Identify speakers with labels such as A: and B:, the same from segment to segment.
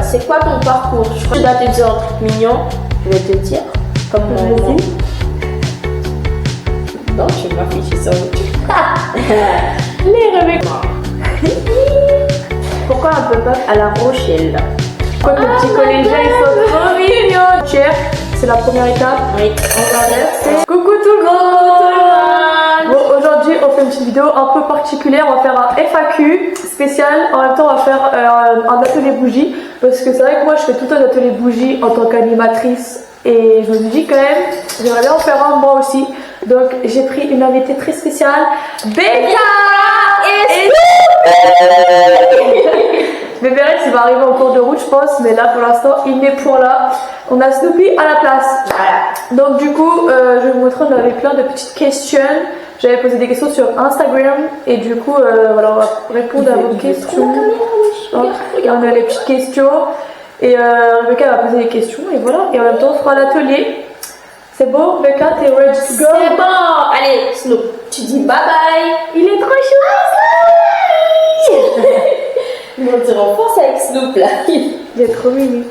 A: C'est quoi ton parcours? Je crois que tu dois te dire un truc mignon. Je vais te dire. Comme mon... Non, je vais m'afficher sur le Les Rebecca. Pourquoi un peu pas à La Rochelle?
B: Pourquoi les petits collégiens ils sont trop mignons? Tiens, c'est la première étape.
A: Oui, on va verser.
B: Coucou tout le monde! Bon, aujourd'hui on fait une petite vidéo un peu particulière. On va faire un FAQ spécial. En même temps, on va faire un atelier bougie. Parce que c'est vrai que moi je fais tout un atelier bougie en tant qu'animatrice. Et je me dis quand même, j'aimerais bien en faire un moi aussi. Donc j'ai pris une invitée très spéciale, Becca et Bébé Rex, il va arriver en cours de route je pense, mais là pour l'instant il n'est point là. On a Snoopy à la place. Voilà. Donc du coup, je vais vous montrer, on avait plein de petites questions. J'avais posé des questions sur Instagram et du coup, voilà, on va répondre à vos questions. On a les petites questions et Rebecca va poser des questions et voilà. Et en même temps, on fera l'atelier. C'est bon, Becca, t'es ready to go?
A: C'est bon. Allez, Snoop, tu dis bye bye.
B: Il est trop chou.
A: On dirait en France avec Snoop là.
B: Il est trop mignon.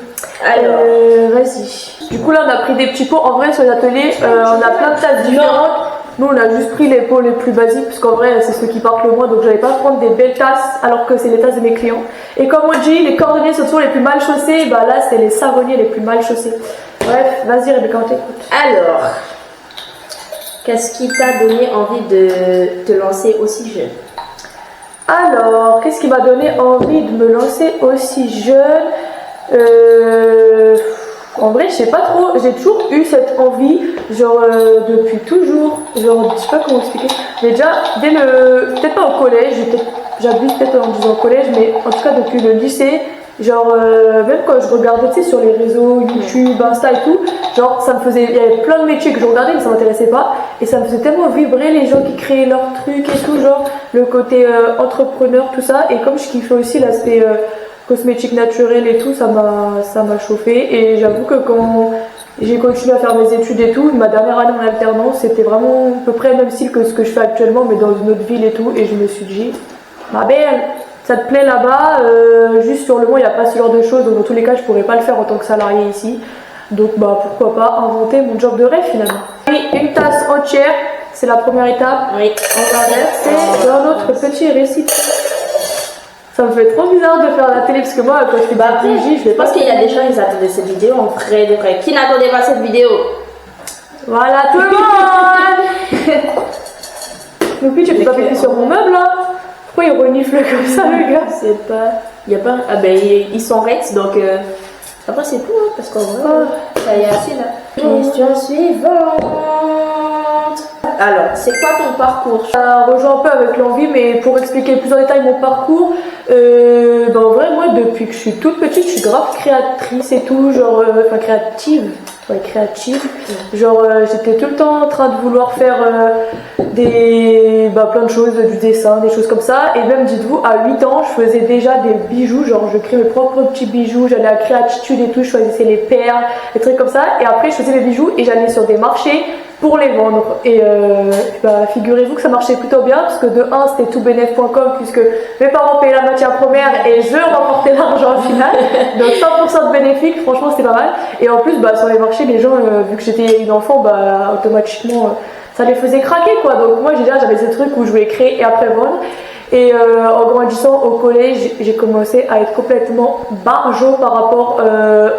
A: Alors,
B: vas-y. Du coup là on a pris des petits pots. En vrai sur les ateliers on a plein de tasses différentes. Nous on a juste pris les pots les plus basiques parce qu'en vrai c'est ceux qui partent le moins, donc j'allais pas prendre des belles tasses alors que c'est les tasses de mes clients. Et comme on dit, les cordonniers sont toujours les plus mal chaussés, bah là c'est les savonniers les plus mal chaussés. Bref, vas-y Rebecca, on t'écoute.
A: Alors, qu'est-ce qui t'a donné envie de te lancer aussi jeune?
B: Alors, qu'est-ce qui m'a donné envie de me lancer aussi jeune? En vrai, je sais pas trop. J'ai toujours eu cette envie, genre depuis toujours. Genre, je sais pas comment expliquer. Mais déjà, dès le. Peut-être pas au collège, j'abuse peut-être en disant au collège, mais en tout cas depuis le lycée. Genre, même quand je regardais, tu sais, sur les réseaux, YouTube, Insta et tout, genre, ça me faisait. Il y avait plein de métiers que je regardais, mais ça m'intéressait pas. Et ça me faisait tellement vibrer les gens qui créaient leurs trucs et tout, genre, le côté entrepreneur, tout ça. Et comme je kiffais aussi l'aspect cosmétique naturel et tout, ça m'a chauffé. Et j'avoue que quand j'ai continué à faire mes études et tout, ma dernière année en alternance, c'était vraiment à peu près le même style que ce que je fais actuellement, mais dans une autre ville et tout. Et je me suis dit, ma belle, ça te plaît là-bas, juste sur le moment il n'y a pas ce genre de choses, donc dans tous les cas je pourrais pas le faire en tant que salarié ici, donc bah pourquoi pas inventer mon job de rêve finalement. Et une tasse entière, c'est la première étape.
A: Oui.
B: On va verser dans notre petit récipient. Ça me fait trop bizarre de faire la télé parce que moi quand je fais
A: Bah
B: bougie, je vais pas.
A: Parce qu'il y a des gens ils attendaient cette vidéo en vrai de vrai. Qui n'attendait pas cette vidéo?
B: Voilà tout le monde. Donc tu peux pas péter sur mon meuble là. Pourquoi il renifle comme ça le gars?
A: C'est pas... Il y a pas... Ah ben ils sont rex donc... Après c'est tout hein, parce qu'en vrai ça y est assez là. Question suivante. Alors c'est quoi ton parcours?
B: Ça rejoint un peu avec l'envie, mais pour expliquer plus en détail mon parcours, en vrai moi depuis que je suis toute petite je suis grave créatrice et tout, genre enfin créative. Ouais, créative. Genre j'étais tout le temps en train de vouloir faire plein de choses, du dessin, des choses comme ça. Et même dites-vous, à 8 ans, je faisais déjà des bijoux, genre je créais mes propres petits bijoux, j'allais à Créatitude et tout, je choisissais les perles, des trucs comme ça. Et après je faisais mes bijoux et j'allais sur des marchés pour les vendre. Et figurez-vous que ça marchait plutôt bien, parce que de 1 c'était toutbénef.com, puisque mes parents payaient la matière première et je remportais l'argent au final. Donc 100% de bénéfice, franchement c'était pas mal. Et en plus sur les marchés, les gens, vu que j'étais une enfant, automatiquement ça les faisait craquer quoi. Donc moi j'avais ce truc où je voulais créer et après vendre. Et en grandissant au collège, j'ai commencé à être complètement barjo par rapport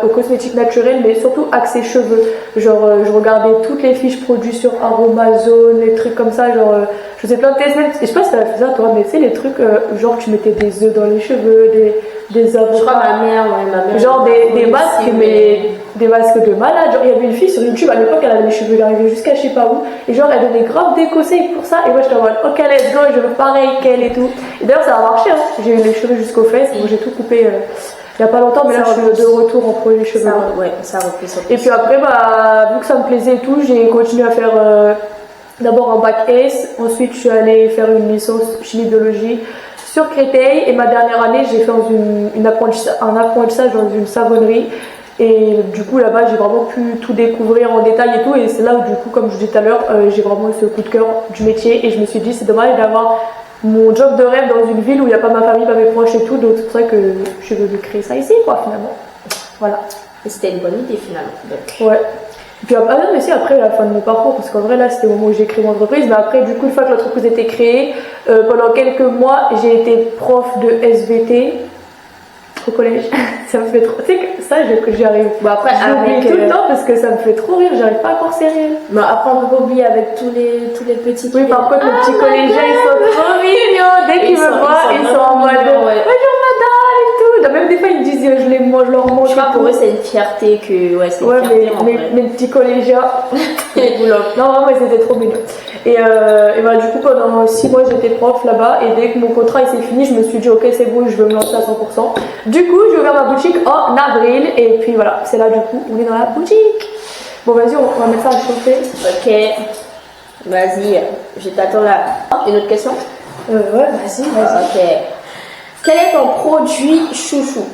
B: aux cosmétiques naturels, mais surtout axé cheveux. Genre je regardais toutes les fiches produits sur Aromazone, les trucs comme ça, genre je faisais plein de tests. Et je sais pas si t'avais fait ça toi, mais tu sais les trucs genre tu mettais des œufs dans les cheveux, des avocats.
A: Je crois ma mère.
B: Genre des masques, mais des masques de malade. Genre il y avait une fille sur YouTube à l'époque, elle avait les cheveux arrivés jusqu'à je sais pas où, et genre elle donnait grave des conseils pour ça. Et moi j'étais en mode ok let's go, je veux pareil qu'elle et tout. Et d'ailleurs ça a marché hein. J'ai eu les cheveux jusqu'aux fesses, bon, j'ai tout coupé il y a pas longtemps, mais là je suis de retour en projet cheveux.
A: Ça replie.
B: Et puis après vu que ça me plaisait et tout, j'ai continué à faire d'abord un bac S, ensuite je suis allée faire une licence chimie biologie sur Créteil, et ma dernière année j'ai fait un apprentissage dans une savonnerie. Et du coup là-bas j'ai vraiment pu tout découvrir en détail et tout, et c'est là où du coup comme je vous disais tout à l'heure j'ai vraiment eu ce coup de cœur du métier, et je me suis dit c'est dommage d'avoir mon job de rêve dans une ville où il n'y a pas ma famille, pas mes proches et tout. Donc c'est pour ça que je veux créer ça ici, quoi, finalement. Voilà.
A: Et c'était une bonne idée finalement. Donc.
B: Ouais. Et puis non, mais si après la fin de mon parcours, parce qu'en vrai là c'était au moment où j'ai créé mon entreprise, mais après du coup une fois que l'entreprise était créée, pendant quelques mois j'ai été prof de SVT au collège. Ça me fait trop. Tu sais que ça j'y arrive.
A: Bon après
B: avec tout le temps parce que ça me fait trop rire, j'arrive pas à penser réel.
A: Mais après on peut pas oublier avec tous les petits.
B: Oui par contre les petits collégiens ils sont trop mignons, dès qu'ils me voient ils sont en mode bonjour madame et tout. Donc, même des fois ils me disent je leur mange.
A: Je sais pas, pour eux c'est une fierté que ouais c'est une fierté.
B: Mes petits collégiens non mais c'était trop mignon. Et bah, du coup pendant 6 mois j'étais prof là-bas et dès que mon contrat il s'est fini je me suis dit ok c'est bon je veux me lancer à 100%. Du coup j'ai ouvert ma boutique en avril et puis voilà c'est là du coup on est dans la boutique. Bon vas-y on va mettre ça à chauffer.
A: Ok, vas-y je t'attends là. Une autre question?
B: Ouais vas-y.
A: Ok. Quel est ton produit chouchou?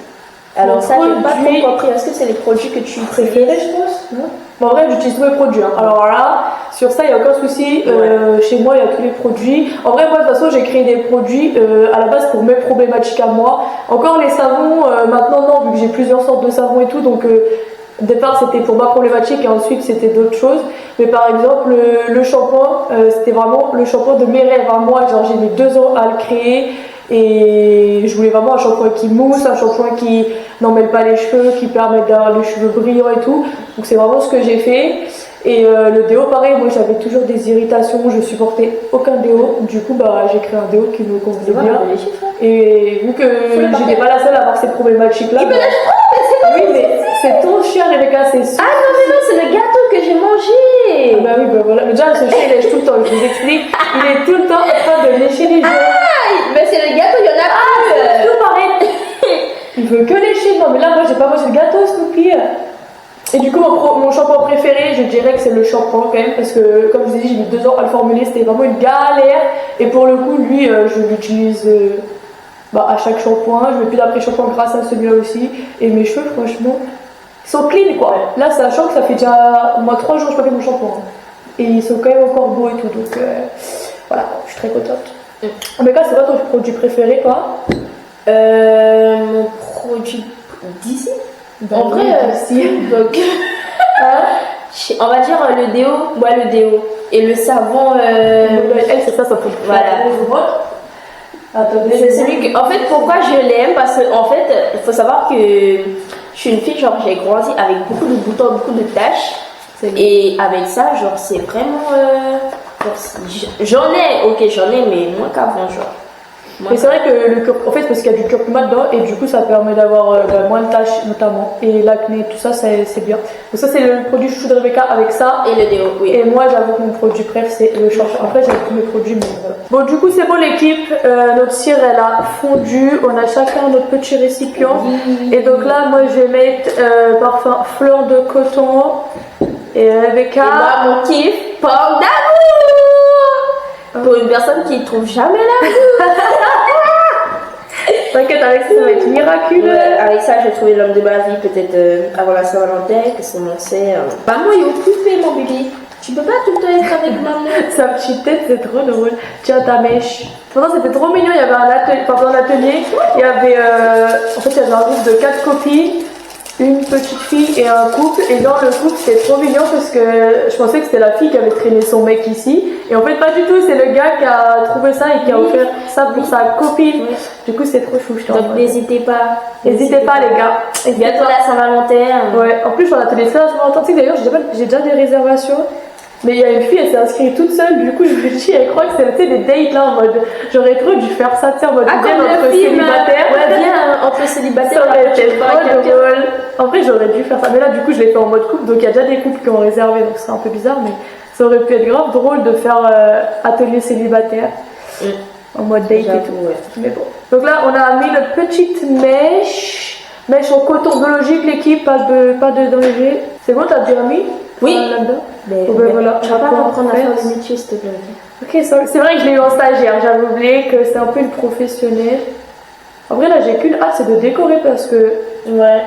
A: Alors ça j'ai pas trop compris. Est-ce que c'est les produits que tu
B: préfères je pense? Non. Bon, en vrai, j'utilise tous les produits. Hein. Alors là, sur ça, il n'y a aucun souci. Chez moi, il y a tous les produits. En vrai, moi, de toute façon, j'ai créé des produits à la base pour mes problématiques à moi. Encore les savons, maintenant, non, vu que j'ai plusieurs sortes de savons et tout. Donc, au départ, c'était pour ma problématique et ensuite, c'était d'autres choses. Mais par exemple, le shampoing, c'était vraiment le shampoing de mes rêves à moi. Genre, j'ai mis 2 ans à le créer. Et je voulais vraiment un shampoing qui mousse, un shampoing qui n'emmêle pas les cheveux, qui permet d'avoir les cheveux brillants et tout. Donc c'est vraiment ce que j'ai fait. Et le déo, pareil, moi j'avais toujours des irritations, je supportais aucun déo. Du coup, bah, j'ai créé un déo qui me convenait bien. Et vu que j'étais pas la seule à avoir ces problématiques-là. Oui, mais c'est ton chien, Rebecca, c'est sûr.
A: Ah non, mais non, c'est le gâteau que j'ai mangé.
B: Ah bah oui, bah voilà. Mais déjà, ce chien, il lèche tout le temps, je vous explique. Il est tout le temps en train de lécher les joues.
A: Mais c'est le gâteau, il y en a plus.
B: C'est tout pareil. Il veut que lécher. Non, mais là, moi, j'ai pas mangé le gâteau, Snoopy. Et du coup, mon shampoing préféré, je dirais que c'est le shampoing quand même, parce que, comme je vous ai dit, j'ai mis 2 ans à le formuler, c'était vraiment une galère. Et pour le coup, lui, je l'utilise à chaque shampoing. Je mets plus d'après-shampoing grâce à celui-là aussi. Et mes cheveux, franchement, ils sont clean, quoi. Là, sachant que ça fait déjà au moins 3 jours que je n'ai pas fait mon shampoing. Et ils sont quand même encore beaux et tout, donc voilà, je suis très contente. Mais là, c'est quoi ton produit préféré, quoi?
A: Mon produit d'ici? En vrai, si. Donc, on va dire le déo. Ouais, le déo. Et le savon.
B: Elle, c'est ça peut.
A: Voilà. C'est celui que. En fait, pourquoi je l'aime? Parce qu'en fait, il faut savoir que je suis une fille, genre, j'ai grandi avec beaucoup de boutons, beaucoup de taches. Et avec ça, genre, c'est vraiment. J'en ai, mais moins qu'avant, genre.
B: Mais c'est vrai que en fait, parce qu'il y a du curcuma dedans et du coup, ça permet d'avoir moins de taches, notamment. Et l'acné, tout ça, c'est bien. Donc, ça, c'est le produit chouchou de Rebecca avec ça.
A: Et le déo, oui.
B: Et moi, j'avoue que mon produit préf, c'est le shampoing. Après, j'aime tous mes produits, mais voilà. Bon, du coup, c'est bon, l'équipe. Notre cire, elle a fondu. On a chacun notre petit récipient. Oui. Et donc là, moi, je vais mettre parfum fleur de coton. Et Rebecca.
A: Et moi, mon kiff, pomme d'amour. Pour une personne qui ne trouve jamais l'amour.
B: T'inquiète, avec ça, ça va être miraculeux.
A: Ouais, avec ça, j'ai trouvé l'homme de ma vie, peut-être avant la Saint-Valentin, que son nom c'est. Maman, il est occupé, mon bébé. Tu peux pas tout le temps être avec maman.
B: Sa petite tête, c'est trop drôle. Tiens, ta mèche. Pourtant, c'était trop mignon. Il y avait un atelier. Enfin, dans l'atelier, il y avait. En fait, il y avait un groupe de 4 copines. Une petite fille et un couple, et dans le couple c'était trop mignon parce que je pensais que c'était la fille qui avait traîné son mec ici, et en fait pas du tout, c'est le gars qui a trouvé ça et qui a offert ça pour sa copine. Du coup c'est trop chou.
A: Donc n'hésitez pas
B: les gars.
A: Bientôt la Saint-Valentin.
B: Ouais, en plus sur l'atelier Saint-Valentin, tu sais d'ailleurs j'ai déjà des réservations. Mais il y a une fille, elle s'est inscrite toute seule, du coup je me dis, elle croit que c'était des dates là en mode. J'aurais trop dû faire ça, tu sais, en mode bien entre célibataires.
A: Ouais, bien entre célibataires.
B: Ça aurait été trop drôle. En vrai, j'aurais dû faire ça. Mais là, du coup, je l'ai fait en mode couple, donc il y a déjà des couples qui ont réservé, donc c'est un peu bizarre, mais ça aurait pu être grave drôle de faire atelier célibataire. En mode date et tout.
A: Ouais.
B: Mais bon. Donc là, on a mis notre petite mèche. Mèche en coton biologique, l'équipe, pas de danger. C'est bon, t'as déjà mis?
A: Oui.
B: Là-dedans.
A: Voilà. Je vais pas m'apprendre à faire le métier, s'il te plaît.
B: Ok, c'est vrai que je l'ai eu en stagiaire. J'avais oublié que c'est un peu une professionnelle. En vrai, là, j'ai qu'une hâte, c'est de décorer parce que.
A: Ouais.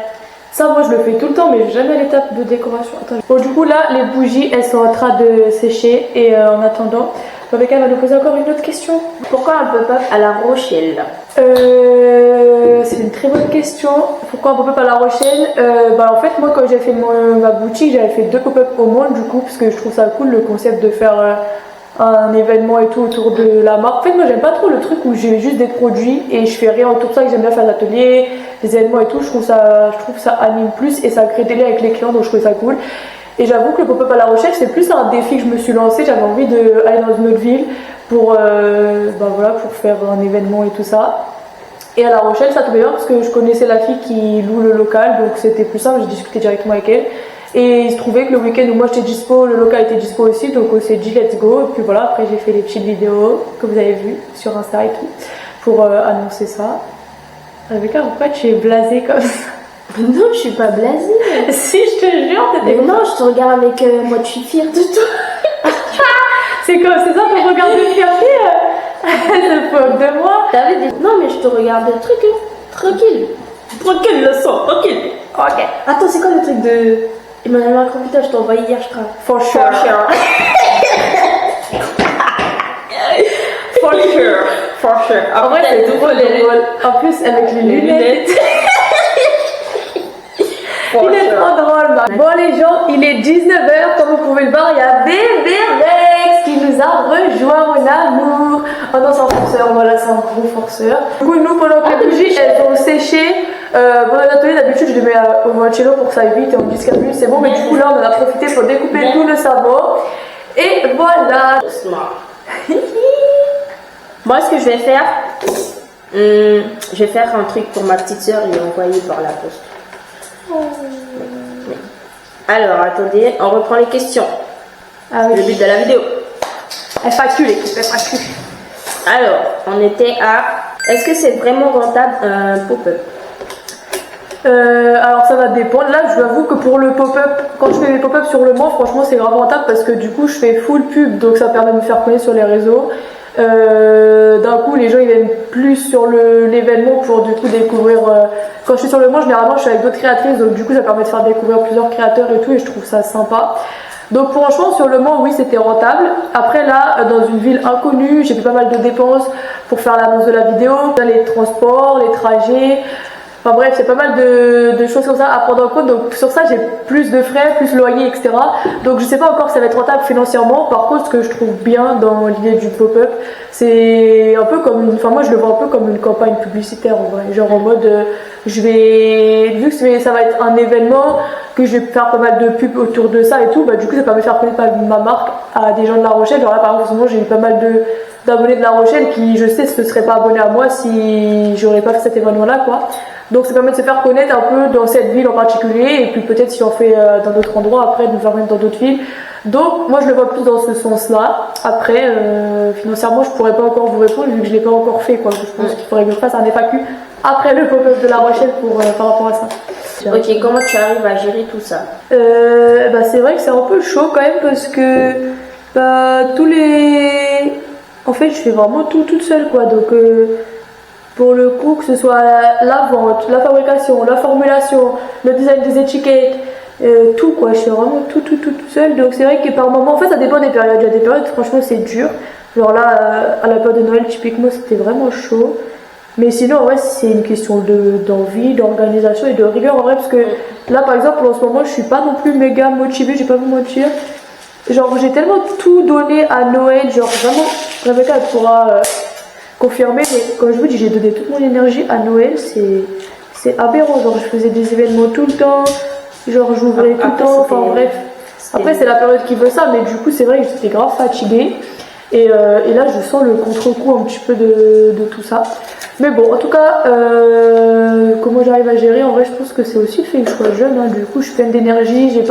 B: Ça, moi, je le fais tout le temps, mais jamais à l'étape de décoration. Attends. Bon, du coup, là, les bougies, elles sont en train de sécher. Et en attendant, Rebecca va nous poser encore une autre question.
A: Pourquoi un pop-up à La Rochelle?
B: C'est une très bonne question. Pourquoi un pop-up à La Rochelle? En fait, moi, quand j'ai fait ma boutique, j'avais fait 2 pop-up au monde, du coup, parce que je trouve ça cool le concept de faire un événement et tout autour de la marque. En fait, moi, j'aime pas trop le truc où j'ai juste des produits et je fais rien autour de ça, que j'aime bien faire des ateliers, des événements et tout. Je trouve ça anime plus et ça crée des liens avec les clients, donc je trouve ça cool. Et j'avoue que le pop-up à La Rochelle, c'est plus un défi que je me suis lancé. J'avais envie d'aller dans une autre ville pour faire un événement et tout ça. Et à La Rochelle, ça tombait bien parce que je connaissais la fille qui loue le local, donc c'était plus simple, j'ai discuté directement avec elle. Et il se trouvait que le week-end où moi j'étais dispo, le local était dispo aussi, donc on s'est dit let's go. Et puis voilà, après j'ai fait les petites vidéos que vous avez vues sur Insta et tout pour annoncer ça. Rebecca, pourquoi tu es blasée comme ça?
A: Non, je suis pas blasée.
B: Si, je te jure,
A: Mais non, je te regarde avec moi, je suis fière de toi.
B: C'est comme c'est ça ton regard de fierté. Elle se moque de moi.
A: T'avais dit non, mais je te regarde tranquille. Tranquille, le sang, tranquille.
B: Ok.
A: Attends, c'est quoi le truc de Emmanuel Macron? Putain, je t'ai envoyé hier, je crois.
B: For sure. En vrai, c'est drôle. En plus, avec les lunettes. Il est trop drôle, Marc. Bon les gens, il est 19h, comme vous pouvez le voir, il y a Bébé Rex qui nous a rejoint, mon amour. Oh non, c'est un forceur, voilà, c'est un gros forceur. Du coup, nous, pendant que les bougies, elles ont séché, dans l'atelier, d'habitude, je les mets au mancello pour que ça aille vite et on me dise qu'à c'est bon, mais du coup, là, on en a profité pour découper tout le sabot. Et voilà.
A: Moi, ce que je vais faire, je vais faire un truc pour ma petite soeur et l'envoyer par la poste. Alors, attendez, on reprend les questions.
B: Ah oui.
A: Le but de la vidéo.
B: FAQ, l'équipe, FAQ.
A: Alors, on était à... Est-ce que c'est vraiment rentable un pop-up?
B: Alors ça va dépendre. Là, je vous avoue que pour le pop-up, quand je fais mes pop-up sur le Mans, franchement, c'est grave rentable parce que du coup, je fais full pub, donc ça permet de me faire connaître sur les réseaux. D'un coup, les gens ils viennent plus sur l'événement pour du coup découvrir. Quand je suis sur le Mans, généralement, je suis avec d'autres créatrices, donc du coup, ça permet de faire découvrir plusieurs créateurs et tout, et je trouve ça sympa. Donc franchement, sur le Mans, oui, c'était rentable. Après là, dans une ville inconnue, j'ai fait pas mal de dépenses pour faire l'annonce de la vidéo, les transports, les trajets. Enfin bref, c'est pas mal de choses comme ça à prendre en compte. Donc sur ça, j'ai plus de frais, plus loyer, etc. Donc je sais pas encore si ça va être rentable financièrement. Par contre, ce que je trouve bien dans l'idée du pop-up, c'est un peu comme enfin moi je le vois un peu comme une campagne publicitaire en vrai. Genre en mode, vu que ça va être un événement, que je vais faire pas mal de pubs autour de ça et tout, bah du coup ça permet de faire connaître ma marque à des gens de La Rochelle. Genre là par exemple, en ce moment, j'ai eu pas mal d'abonnés de La Rochelle qui je sais se seraient pas abonnés à moi si j'aurais pas fait cet événement là quoi. Donc ça permet de se faire connaître un peu dans cette ville en particulier et puis peut-être si on fait dans d'autres endroits après de nous faire connaître dans d'autres villes. Donc moi je le vois plus dans ce sens là. Après financièrement je pourrais pas encore vous répondre vu que je l'ai pas encore fait quoi. Je pense qu'il faudrait que je fasse un FAQ après le pop-up de La Rochelle par rapport à ça.
A: Ok, comment tu arrives à gérer tout ça?
B: C'est vrai que c'est un peu chaud quand même parce que en fait je fais vraiment tout toute seule quoi. Donc pour le coup, que ce soit la vente, la fabrication, la formulation, le design des étiquettes, tout quoi, je fais vraiment tout seul. Donc c'est vrai que par moment, en fait ça dépend des périodes. Il y a des périodes, franchement c'est dur. Genre là, à la période de Noël, typiquement c'était vraiment chaud. Mais sinon en vrai c'est une question d'envie, d'organisation et de rigueur en vrai. Parce que là par exemple en ce moment je suis pas non plus méga motivée, je vais pas vous mentir. Genre j'ai tellement tout donné à Noël, genre vraiment, Rebecca elle pourra... confirmé, mais quand je vous dis j'ai donné toute mon énergie à Noël, c'est aberrant. Genre je faisais des événements tout le temps, genre j'ouvrais tout le temps, enfin bref. Après c'est la période qui veut ça, mais du coup c'est vrai que j'étais grave fatiguée. Et là je sens le contre-coup un petit peu de tout ça. Mais bon, en tout cas, comment j'arrive à gérer, en vrai je pense que c'est aussi le fait que je sois jeune, hein. Du coup je suis pleine d'énergie, j'ai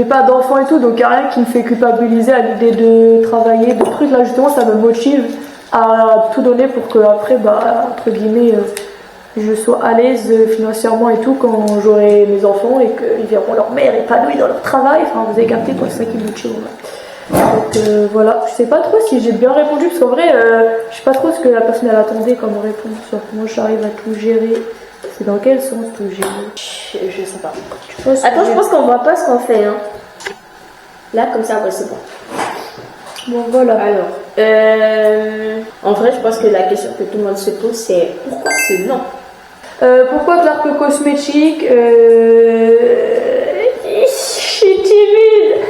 B: pas d'enfants et tout, donc il n'y a rien qui me fait culpabiliser à l'idée de travailler, de trucs. Là justement ça me motive à tout donner pour que après entre guillemets je sois à l'aise financièrement et tout quand j'aurai mes enfants et qu'ils verront leur mère épanouie dans leur travail. Enfin vous avez capté quoi, c'est ça qui me motive. Donc voilà, je sais pas trop si j'ai bien répondu parce qu'en vrai je sais pas trop ce que la personne elle attendait comme réponse sur comment j'arrive à tout gérer. C'est dans quel sens tout gérer?
A: Je sais pas. Attends, je pense qu'on voit pas ce qu'on fait hein. Là comme ça, ouais c'est bon.
B: Bon, voilà.
A: Alors, en vrai, je pense que la question que tout le monde se pose, c'est pourquoi ce nom?
B: Pourquoi Clark Cosmétique Je suis timide.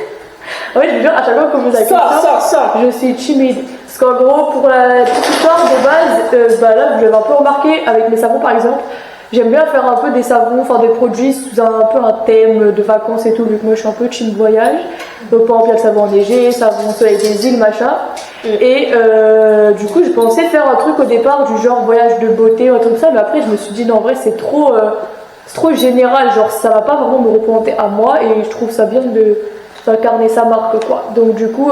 B: En fait, je vous jure, à chaque fois que vous avez
A: Sors.
B: je suis timide. Parce qu'en gros, pour la petite histoire de base, bah là, vous l'avez un peu remarqué avec mes savons par exemple. J'aime bien faire un peu des savons, enfin des produits sous un peu un thème de vacances et tout, vu que moi je suis un peu team voyage. Donc par exemple, il y a le savon enneigé, savon soleil des îles, machin. Et du coup, je pensais faire un truc au départ du genre voyage de beauté, un truc comme ça, mais après je me suis dit non, en vrai, c'est trop général, genre ça va pas vraiment me représenter à moi et je trouve ça bien d'incarner sa marque quoi. Donc du coup,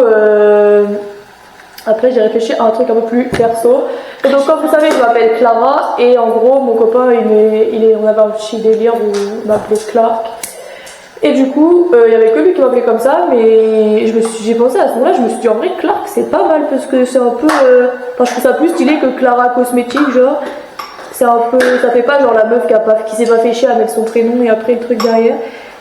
B: après j'ai réfléchi à un truc un peu plus perso. Et donc comme vous savez, je m'appelle Clara et en gros mon copain on avait un petit délire où il m'appelait Clark. Et du coup, il y avait que lui qui m'appelait comme ça, mais j'ai pensé à ce moment-là, je me suis dit en vrai Clark c'est pas mal parce que c'est un peu, enfin je trouve ça plus stylé que Clara Cosmétique, genre c'est un peu, ça fait pas genre la meuf qui s'est pas fait chier à mettre son prénom et après le truc derrière.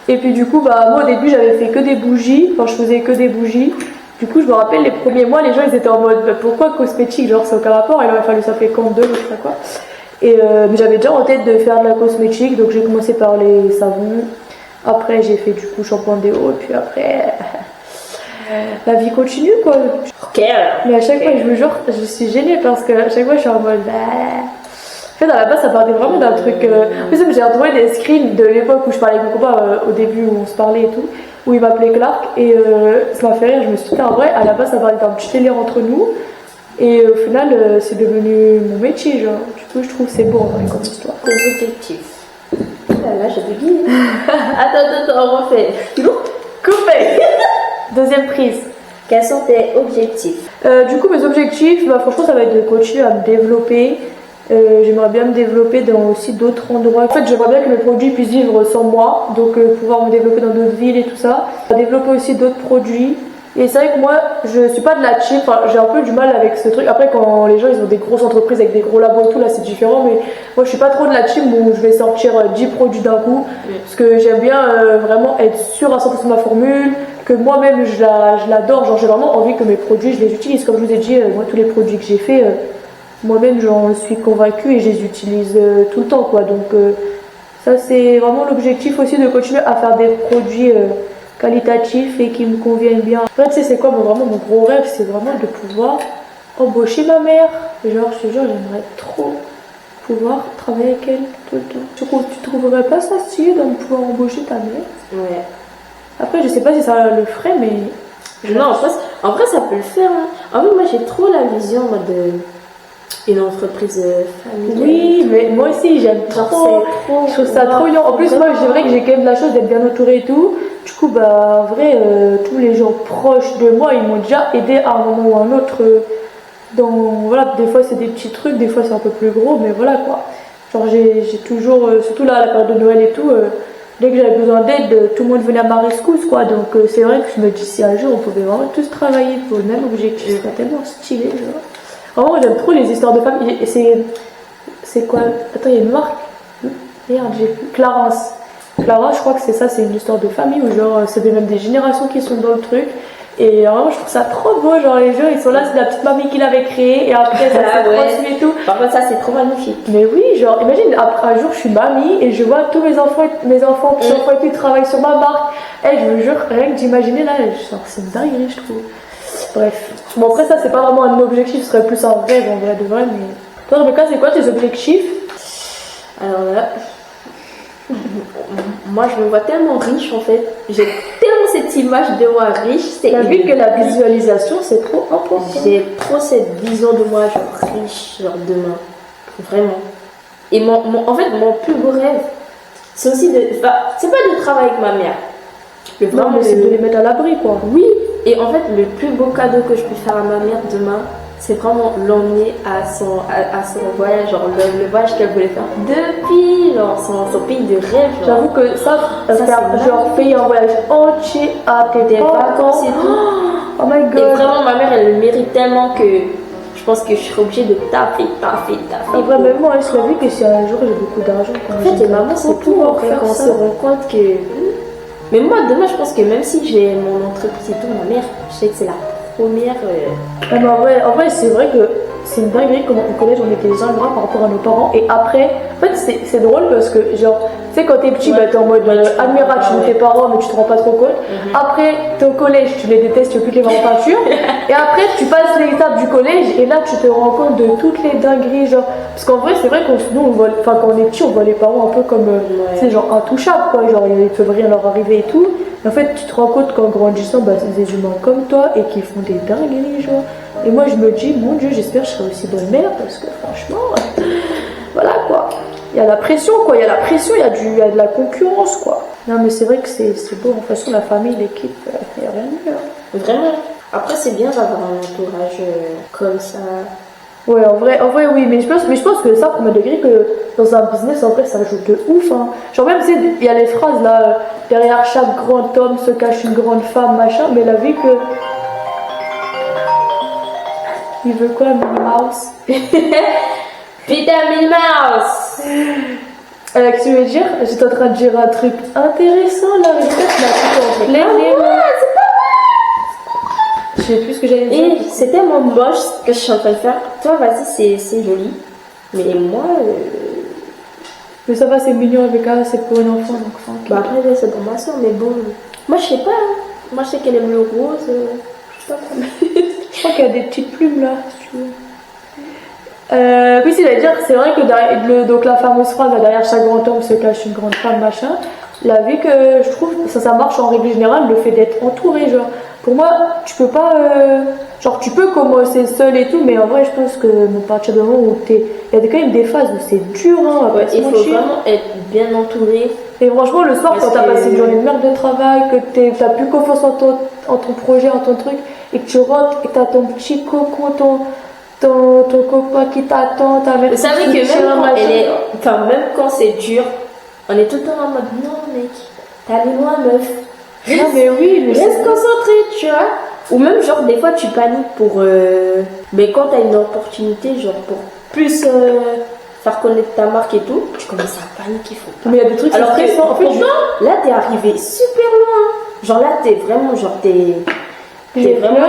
B: Et puis du coup, bah moi au début j'avais fait que des bougies, enfin je faisais que des bougies. Du coup, je me rappelle les premiers mois, les gens ils étaient en mode bah, pourquoi cosmétique, genre c'est aucun rapport, il aurait fallu s'appeler Compte 2 ou je sais pas quoi. Et mais j'avais déjà en tête de faire de la cosmétique, donc j'ai commencé par les savons. Après j'ai fait du coup shampoing déo, et puis après la vie continue quoi.
A: Ok.
B: Mais à chaque fois, je me jure, je suis gênée parce que à chaque fois je suis en mode bah. En fait, à la base, ça partait vraiment d'un truc. En plus, j'ai retrouvé des screens de l'époque où je parlais avec mon copain au début, où on se parlait et tout, où il m'appelait Clark, et ça m'a fait rire. Je me suis dit, en vrai, à la base, ça parlait d'un petit délire entre nous, et au final, c'est devenu mon métier, genre. Du coup, je trouve que c'est beau en vrai comme histoire.
A: Tes objectifs. Là, j'ai bugué. Attends, on refait.
B: Coupé. Deuxième prise.
A: Quels sont tes objectifs?
B: Du coup, mes objectifs, bah, franchement, ça va être de continuer à me développer. J'aimerais bien me développer dans aussi d'autres endroits. En fait, j'aimerais bien que mes produits puissent vivre sans moi, donc pouvoir me développer dans d'autres villes et tout ça. Développer aussi d'autres produits. Et c'est vrai que moi, je suis pas de la team, enfin, j'ai un peu du mal avec ce truc. Après, quand les gens ils ont des grosses entreprises avec des gros labos et tout, là c'est différent. Mais moi, je suis pas trop de la team où je vais sortir 10 produits d'un coup. Parce que j'aime bien vraiment être sûre à 100% de ma formule, que moi-même je l'adore. Genre, j'ai vraiment envie que mes produits, je les utilise. Comme je vous ai dit, moi, tous les produits que j'ai fait. Moi-même j'en suis convaincue et je les utilise tout le temps quoi. Donc ça c'est vraiment l'objectif aussi, de continuer à faire des produits qualitatifs et qui me conviennent bien. En fait, tu sais c'est quoi vraiment mon gros rêve, c'est vraiment de pouvoir embaucher ma mère. Genre je te jure, j'aimerais trop pouvoir travailler avec elle tout le temps. Tu trouverais pas ça stylé de pouvoir embaucher ta mère?
A: Ouais.
B: Après je sais pas si ça le ferait, mais
A: non, en vrai ça peut le faire. Hein. En fait, moi j'ai trop la vision de une entreprise familiale.
B: Oui, mais moi aussi j'aime trop. Je trouve ça trop bien. En plus, moi c'est vrai que j'ai quand même la chance d'être bien entourée et tout. Du coup, bah en vrai, tous les gens proches de moi, ils m'ont déjà aidé à un moment ou à un autre. Voilà, des fois c'est des petits trucs, des fois c'est un peu plus gros, mais voilà quoi. Genre j'ai toujours, surtout là à la période de Noël et tout, dès que j'avais besoin d'aide, tout le monde venait à ma rescousse quoi. Donc c'est vrai que je me dis si un jour on pouvait vraiment tous travailler pour le même objectif, ce serait tellement stylé genre. Vraiment, j'aime trop les histoires de famille. Et c'est quoi? Attends, il y a une marque. Merde, j'ai plus. Clarence. Clarence, je crois que c'est ça, c'est une histoire de famille où genre c'est même des générations qui sont dans le truc. Et vraiment, je trouve ça trop beau. Genre les gens, ils sont là, c'est la petite mamie qui l'avait créé et après ça s'est transmis et tout.
A: Par contre, ça c'est trop magnifique.
B: Mais oui, genre imagine, après un jour, je suis mamie et je vois tous mes enfants qui travaillent sur ma marque. Et je me jure, rien que d'imaginer là, c'est une dinguerie, je trouve. Bref. Bon, après, ça, c'est pas vraiment un objectif, ce serait plus un rêve en vrai de vrai. Mais toi, Rebecca, c'est quoi tes objectifs?
A: Alors là, moi je me vois tellement riche en fait. J'ai tellement cette image de moi riche.
B: T'as vu que la visualisation, c'est trop important.
A: J'ai trop cette vision de moi, genre riche, genre demain. Vraiment. Et en fait, mon plus beau rêve, c'est aussi c'est pas de travailler avec ma mère.
B: Non, mais c'est de les mettre à l'abri, quoi.
A: Oui, et en fait, le plus beau cadeau que je peux faire à ma mère demain, c'est vraiment l'emmener à son voyage, genre le voyage qu'elle voulait faire depuis genre, son pays de rêve.
B: J'avoue que ça genre payer un voyage entier à tes vacances
A: et tout.
B: Oh my god.
A: Et vraiment, ma mère, elle le mérite tellement que je pense que je serais obligée de taffer.
B: Et vraiment, elle se vu que si un jour j'ai beaucoup d'argent.
A: En fait, les mamans, c'est tout en fait, quand on se rend compte que. Mais moi, demain, je pense que même si j'ai mon entreprise et tout, ma mère, je sais que c'est la première.
B: Ah, mais en vrai c'est vrai que c'est une dinguerie comment au collège on était ingrats par rapport à nos parents. Et après, en fait c'est drôle parce que genre, tu sais quand t'es petit, bah t'es en mode admirable, tu veux tes parents mais tu te rends pas trop compte. Après t'es au collège, tu les détestes, tu veux plus les voir en peinture. Et après tu passes l'étape du collège et là tu te rends compte de toutes les dingueries genre. Parce qu'en vrai c'est vrai qu'on nous on voit, enfin quand on est petit on voit les parents un peu comme tu sais genre intouchables quoi, genre ils peuvent rien leur arriver et tout. Et en fait tu te rends compte qu'en grandissant bah c'est des humains comme toi et qui font des dingueries genre. Et moi je me dis mon Dieu j'espère que je serai aussi bonne mère parce que franchement voilà quoi. Il y a la pression quoi, il y a la pression, il y a de la concurrence quoi. Non mais c'est vrai que c'est beau, de toute façon la famille, l'équipe, il n'y a rien de mieux.
A: Vraiment. Après c'est bien d'avoir un entourage comme ça.
B: Ouais en vrai oui, mais je pense que ça premier degré que dans un business en vrai ça joue de ouf hein. Genre même tu sais il y a les phrases là derrière chaque grand homme se cache une grande femme machin, mais la vie que il veut quoi Minnie Mouse?
A: Putain Minnie Mouse.
B: Qu'est-ce que tu veux dire? J'étais en train de dire un truc intéressant là, mais peut-être je m'ai
A: c'est pas vrai.
B: Je sais plus ce que j'allais dire.
A: Et c'est tellement moche ce que je suis en train de faire. Toi vas-y c'est joli. Mais moi...
B: Mais ça va, c'est mignon avec elle, c'est pour une enfant donc enfin, okay.
A: Bah après c'est pour ma soeur mais bon... Moi je sais pas. Moi je sais qu'elle aime le rose. Je sais pas comment...
B: Je crois qu'il y a des petites plumes là, si tu veux. Oui, c'est-à-dire, c'est vrai que derrière, donc la fameuse phrase derrière chaque grand homme se cache une grande femme, machin. La vie que je trouve, ça marche en règle générale, le fait d'être entouré, genre. Pour moi, tu peux pas, genre, tu peux commencer seul et tout, mais en vrai, je pense que à partir du moment où il y a quand même des phases où c'est dur, hein.
A: Ouais, il faut vraiment être bien entouré.
B: Et franchement, le soir, quand t'as passé une journée de merde de travail, que t'as plus confiance en ton projet, en ton truc, et que tu rentres et que t'as ton petit cocon, ton copain qui t'attend,
A: vous savez que même quand c'est dur, on est tout le temps en mode non mec, t'es allé loin meuf.
B: Non mais oui, mais
A: reste concentré, tu vois. Ou même genre des fois tu paniques pour mais quand t'as une opportunité genre pour plus faire connaître ta marque et tout, tu commences à paniquer, faut pas.
B: Mais il y a des trucs
A: alors
B: stressants. En fait,
A: là t'es arrivé super loin. Genre là t'es vraiment genre t'es vraiment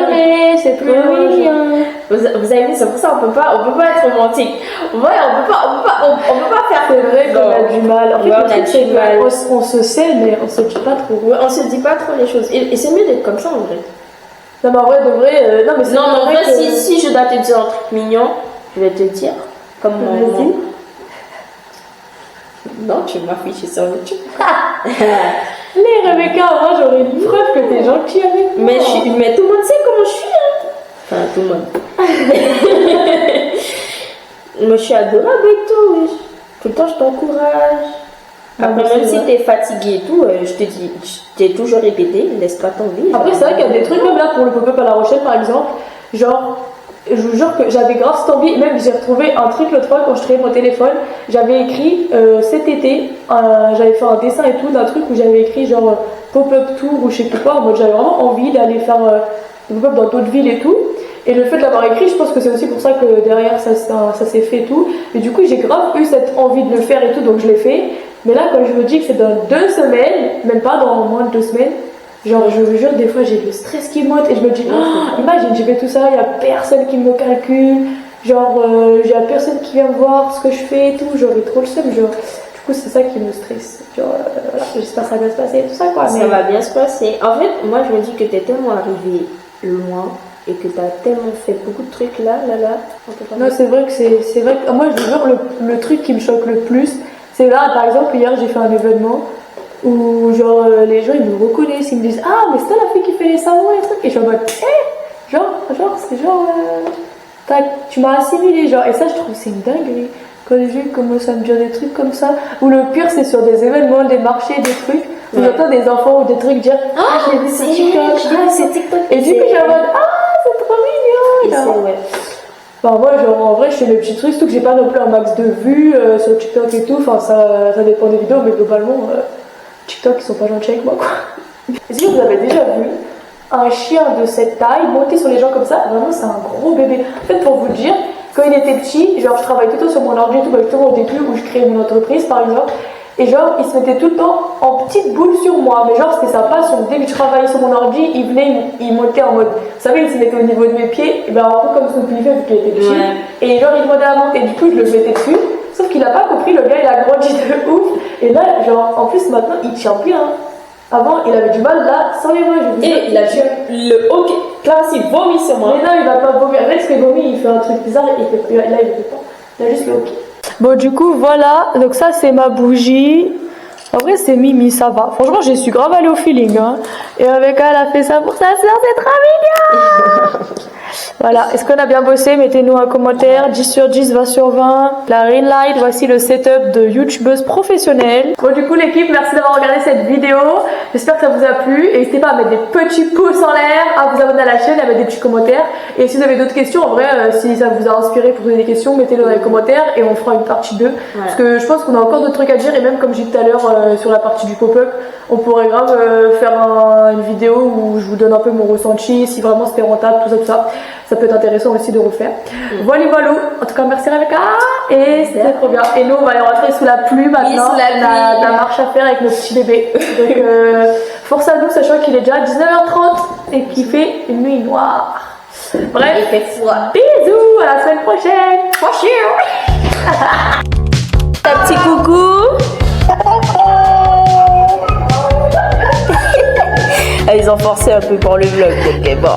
B: c'est trop mignon.
A: Vous avez vu, c'est pour ça on peut pas être romantique. Ouais, on peut pas faire.
B: C'est vrai qu'on a du mal. En fait,
A: on a du mal.
B: On se sait, mais on se dit pas trop.
A: Ouais, on se dit pas trop les choses. Et c'est mieux d'être comme ça en vrai.
B: Non, mais en vrai, de vrai. Non, mais c'est
A: en vrai, si je dois te dire un truc mignon, je vais te dire. Comme
B: Vas-y.
A: Non, tu m'as affiché sur YouTube.
B: Mais Rebecca, moi j'aurais une preuve que t'es gentille avec moi.
A: Mais tout le monde sait comment je suis. Hein. Enfin, tout le monde. Moi, je suis adorable avec toi, oui. Tout le temps, je t'encourage. Après, même si t'es fatiguée et tout, je te dis, je t'ai toujours répété, laisse pas tomber.
B: Après, c'est vrai qu'il y a des trucs comme là pour le pop-up à La Rochelle, par exemple. Genre, je vous jure que j'avais grave cette envie. Même j'ai retrouvé un truc l'autre fois quand je créais mon téléphone. J'avais écrit cet été, j'avais fait un dessin et tout d'un truc où j'avais écrit genre pop-up tour ou je sais plus quoi. En mode, j'avais vraiment envie d'aller faire des pop-up dans d'autres villes et tout. Et le fait de l'avoir écrit, je pense que c'est aussi pour ça que derrière ça s'est fait et tout. Et du coup, j'ai grave eu cette envie de le faire et tout, donc je l'ai fait. Mais là, quand je me dis que c'est dans 2 semaines, même pas dans moins de 2 semaines, genre je vous jure, des fois j'ai le stress qui monte et je me dis, oh, imagine, j'ai fait tout ça, il n'y a personne qui me calcule, genre il n'y a personne qui vient voir ce que je fais et tout, j'aurais trop le seum, genre. Du coup, c'est ça qui me stresse. Genre, voilà, j'espère que ça va se passer et tout ça quoi.
A: Ça va bien se passer. En fait, moi je me dis que t'es tellement arrivé loin. Et que tu as tellement fait beaucoup de trucs là.
B: Non, c'est vrai que c'est vrai que moi je veux dire le truc qui me choque le plus, c'est là par exemple hier j'ai fait un événement où genre les gens ils me reconnaissent, ils me disent ah mais c'est toi la fille qui fait les savons et trucs et je suis en mode genre c'est genre tu m'as assimilé genre et ça je trouve c'est une dinguerie quand les gens commencent à me dire des trucs comme ça ou le pire c'est sur des événements, des marchés, des trucs où j'entends des enfants ou des trucs dire ah je l'ai vu sur TikTok et du coup j'ai en mode c'est trop mignon.
A: Ouais.
B: Enfin, moi, genre, en vrai, je fais mes petits trucs, surtout que j'ai pas non plus un max de vues sur TikTok et tout. Enfin, ça dépend des vidéos, mais globalement, TikTok, ils sont pas gentils avec moi, quoi. Est-ce que vous avez déjà vu un chien de cette taille monter sur les gens comme ça? Vraiment, c'est un gros bébé. En fait, pour vous le dire, quand il était petit, genre, je travaille tout le temps sur mon ordi et tout, justement au début où je créais mon entreprise, par exemple. Et genre, il se mettait tout le temps en petite boule sur moi. Mais genre, c'était sa passion. Dès que je travaillais sur mon ordi, il venait, il montait en mode. Vous savez, il se mettait au niveau de mes pieds, et ben un peu comme Snoopy fait, vu qu'il était petit.
A: Ouais.
B: Et genre, il demandait à monter. Et du coup, je le mettais dessus. Sauf qu'il a pas compris, le gars, il a grandi de ouf. Et là, genre, en plus, maintenant, il tient bien. Avant, il avait du mal, là, sans les mains. Je
A: Et il a dit le hockey. Classe, il vomit sur moi.
B: Mais non, il va pas vomir. En fait, ce qu'il vomit, il fait un truc bizarre. Là, il le fait pas. Il a juste le hockey. Bon, du coup, voilà. Donc, ça, c'est ma bougie. En vrai, c'est Mimi, ça va. Franchement, j'ai su grave aller au feeling. Hein. Et avec elle a fait ça pour sa soeur, c'est trop mignon. Voilà. Est-ce qu'on a bien bossé? Mettez-nous un commentaire. 10 sur 10, 20 sur 20. La ring light, voici le setup de youtubeuse professionnelle. Bon, du coup, l'équipe, merci d'avoir regardé cette vidéo. J'espère que ça vous a plu. Et n'hésitez pas à mettre des petits pouces en l'air, à vous abonner à la chaîne, à mettre des petits commentaires. Et si vous avez d'autres questions, en vrai, si ça vous a inspiré pour poser des questions, mettez-les dans les commentaires et on fera une partie 2. Voilà. Parce que je pense qu'on a encore d'autres trucs à dire. Et même, comme j'ai dit tout à l'heure, sur la partie du pop-up, on pourrait grave faire une vidéo où je vous donne un peu mon ressenti, si vraiment c'était rentable, tout ça. Ça peut être intéressant aussi de refaire. Voilà. En tout cas, merci Rebecca. Et c'était trop bien. Et nous, on va aller rentrer sous la pluie maintenant. Oui, sous la pluie. On a la marche à faire avec nos petits bébés. Donc, force à nous, sachant qu'il est déjà 19h30 et qu'il fait une nuit noire. Bref, il fait froid. Bisous, à la semaine prochaine.
A: Un petit coucou. Ils ont forcé un peu pour le vlog, donc bon.